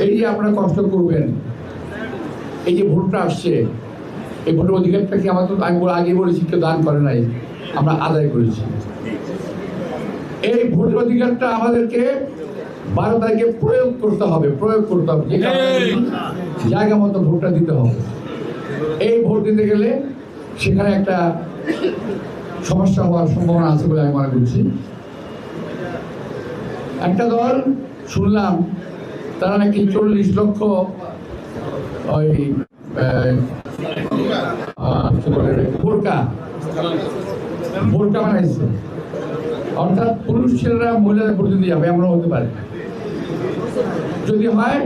এই যে আপনারা কষ্ট করবেন, এই যে ভোটটা আসছে, এই ভোটের অধিকারটা কি আমাদের, আমি আগে বলেছি কেউ দান করে নাই, আমরা আদায় করেছি। এই ভোটের অধিকারটা আমাদেরকে 12 তারিখে প্রয়োগ করতে হবে, জায়গা মতো ভোটটা দিতে হবে। এই ভোট দিতে গেলে সেখানে একটা সমস্যা হওয়ার সম্ভাবনা আছে বলে আমি মনে করছি। একটা দল শুনলাম তারা নাকি 40 লক্ষ ওই বোরকা বানাইছে, অর্থাৎ পুরুষ ছেলেরা মহিলাদের ভোট দিতে যাবে, এমন হতে পারে। যদি হয়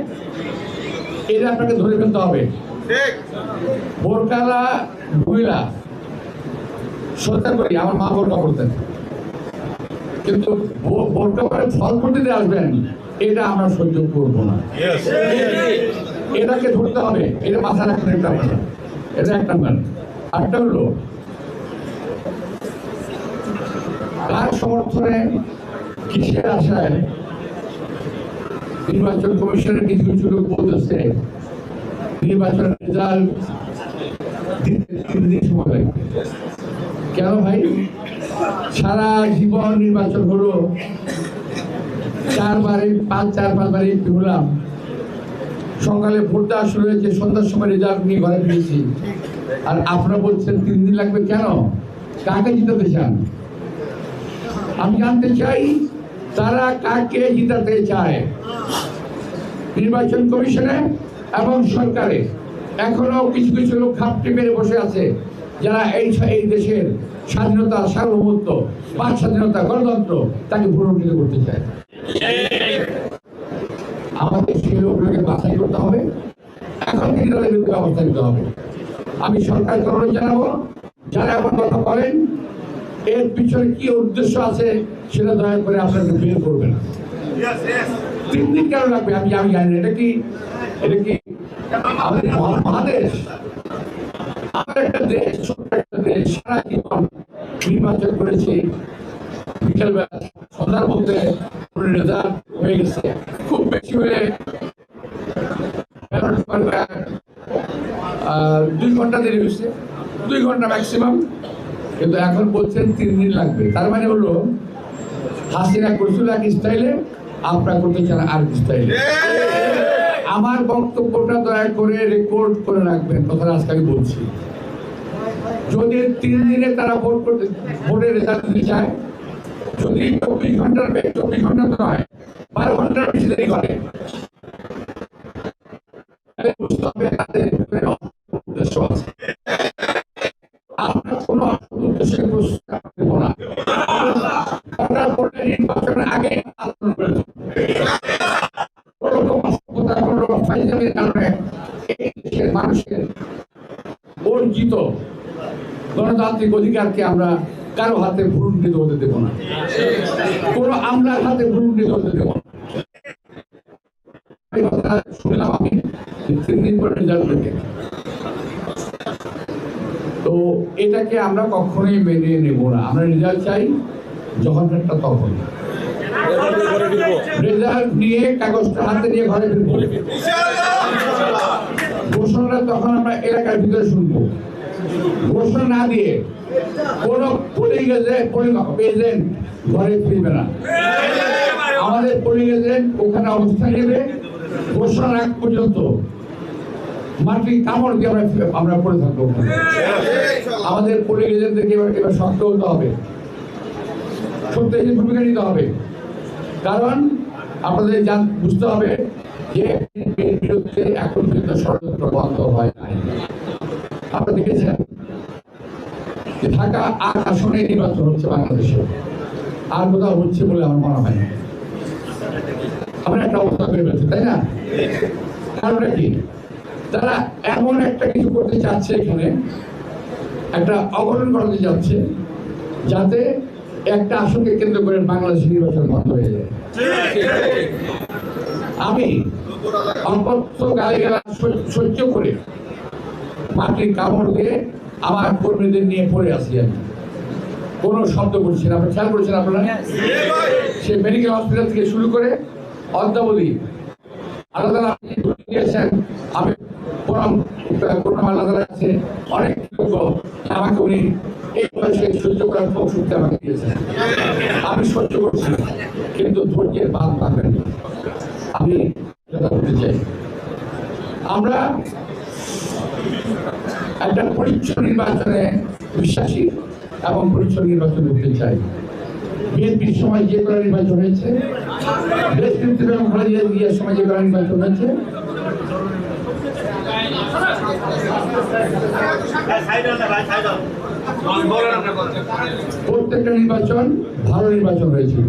এটা আপনাকে ধরে ফেলতে হবে। বোরকালা মহিলা সত্যি করি, আমার মা বোরকা পড়তেন, কিন্তু বোরকা পরে ফল করতে আসবেন, এটা আমরা সহ্য করবো না। এটাকে ধরতে হবে, এটা মাথা রাখবেন। এটা এক নাম্বার। আরেকটা হলো কার সমর্থনে, কিসের আশায় নির্বাচন কমিশনের কিছু কিছু লোক বলতেছে নির্বাচনের রেজাল্ট দিতে 3 দিন সময় লাগবে। কেন ভাই? সারা জীবন নির্বাচন হলো, 4-5 এমপি হলাম, সকালে ভোট দেওয়া শুরু হয়েছে, সন্ধ্যার সময় রেজাল্ট নিয়ে ঘরে ফিরেছি, আর আপনারা বলছেন 3 দিন লাগবে। কেন? কাকে জিতাতে চান? আমি জানতে চাই তারা কাকে জিতাতে চায়। নির্বাচন কমিশনে এবং সরকারে এখনো কিছু কিছু লোক খাপটি মেরে বসে আছে, যারা এই দেশের স্বাধীনতা, সার্বভৌমত্ব, বাক স্বাধীনতা, গণতন্ত্র তাকে ভুলণ্ঠিত করতে চায়। আমাদের সেই লোকগুলোকে বাছাই করতে হবে, এখন থেকে তাদের বিরুদ্ধে ব্যবস্থা নিতে হবে। আমি সরকারকে অনুরোধ জানাবো, যারা এমন কথা বলেন এর পিছনে কি উদ্দেশ্য আছে সেটা দয়া করে আপনারা বের করবেন। 3 দিন কেন লাগবে আমি জানি না। এটা কি আমাদের মহাদেশ? আমার একটা দেশ, ছোট্ট একটা দেশ, সারা জীবন নির্বাচন করেছি, বিকেলবেলা সন্ধ্যার মধ্যে রেজাল্ট হয়ে গেছে, খুব বেশি হলে 2 ঘন্টা দেরি হয়েছে, 2 ঘন্টা ম্যাক্সিমাম। কিন্তু এখন বলছেন 3 দিন লাগবে। তার মানে হলো হাসিনা করছিল এক স্টাইলে, আপনারা করতে চান আর স্টাইলে। আমার বক্তব্যটা দয়া করে রেকর্ড করে রাখবেন, কথাটা আজকে আমি বলছি। যদি 3 দিনে তারা ভোটের রেজাল্ট দিতে চায়, যদি 24 ঘন্টার 24 ঘন্টা তো নয়, 12 ঘন্টার বেশি দেরি করে, বুঝতে হবে তাদের উদ্দেশ্য আছে। আমরা কোনো উদ্দেশ্যে প্রস্তাব দেব না। আমরা ভোটের নির্বাচনের আগে আলোচনা করে মানুষের অর্জিত গণতান্ত্রিক অধিকারকে আমরা কারো হাতে ভুলুণ্ঠিত হতে দেব না, কোনো আমলার হাতে ভুলুণ্ঠিত হতে দেব না। শুনলাম আমি 3 দিন পরে রেজাল্ট থেকে, তো এটাকে আমরা কখনোই মেনে নেব না। আমরা রেজাল্ট চাই যখন একটা তখন, রেজাল্ট নিয়ে কাগজটা হাতে নিয়ে ঘরে ফিরবো। ঘোষণা তখন আমরা এলাকার ভিতরে শুনবো। ঘোষণা না দিয়ে কোন পোলিং এজেন্ট ঘরে ফিরবে না। আমাদের পোলিং এজেন্ট ওখানে অবস্থান নেবে, ঘোষণা আগ পর্যন্ত মাটি কামড় দিয়ে আমরা পড়ে থাকবো। আমাদের পোলিং এজেন্টদেরকে এবার শক্ত হতে হবে, সত্যি ভূমিকা নিতে হবে। কারণ আপনাদের বুঝতে হবে যে বিরুদ্ধে এখন পর্যন্ত ষড়যন্ত্র বন্ধ হয় নাই। আপনারা দেখেছেন যে ঢাকা 8 আসনে নির্বাচন হচ্ছে বাংলাদেশে, আর কোথাও হচ্ছে বলে আমার মনে হয় না। আমরা একটা অবস্থা করে ফেলছি, তাই না? কারণটা কি? তারা এমন একটা কিছু করতে চাচ্ছে, এখানে একটা অঘটন ঘটাতে যাচ্ছে, যাতে একটা আসনকে কেন্দ্র করে বাংলাদেশের নির্বাচন বন্ধ হয়ে যায়। আমি অপত্য গালিগালাজ সহ্য করে মাটির কামড় দিয়ে আমার কর্মীদের নিয়ে পড়ে আসি, আমি কোনো শব্দ করছি না। আপনারা খেয়াল করেছেন আপনারা? সে মেডিকেল হসপিটাল থেকে শুরু করে অদ্যাবধি আল্লাহ তাআলা আপনি দিয়েছেন, আমি পরম আল্লাহ আছে অনেক কৃতজ্ঞ, আমাকে উনি এই বয়সে সহ্য করার শক্তি আমাকে দিয়েছেন। আমি সহ্য করছি, কিন্তু ধৈর্যের বাঁধ পাবেন। আমি বলতে চাই, আমরা একটা পরিচ্ছন্ন নির্বাচনে বিশ্বাসী এবং পরিচ্ছন্ন নির্বাচন করতে চাই। বিএনপির সময় যে করা নির্বাচন হয়েছে, দেশ নেত্রী বেগম খালেদা জিয়ার সময় যে করা নির্বাচন হয়েছে, প্রত্যেকটা নির্বাচন ভালো নির্বাচন হয়েছিল।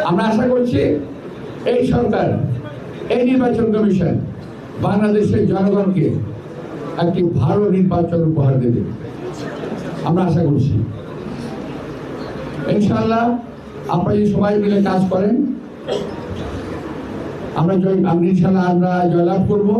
আমরা আশা করছি এই সরকার, এই নির্বাচন কমিশন বাংলাদেশের জনগণকে একটি ভালো নির্বাচন উপহার দেবে, আমরা আশা করছি। ইনশাআল্লাহ আপনারা যদি সবাই মিলে কাজ করেন, আমরা ইনশাআল্লাহ আমরা জয়লাভ করবো।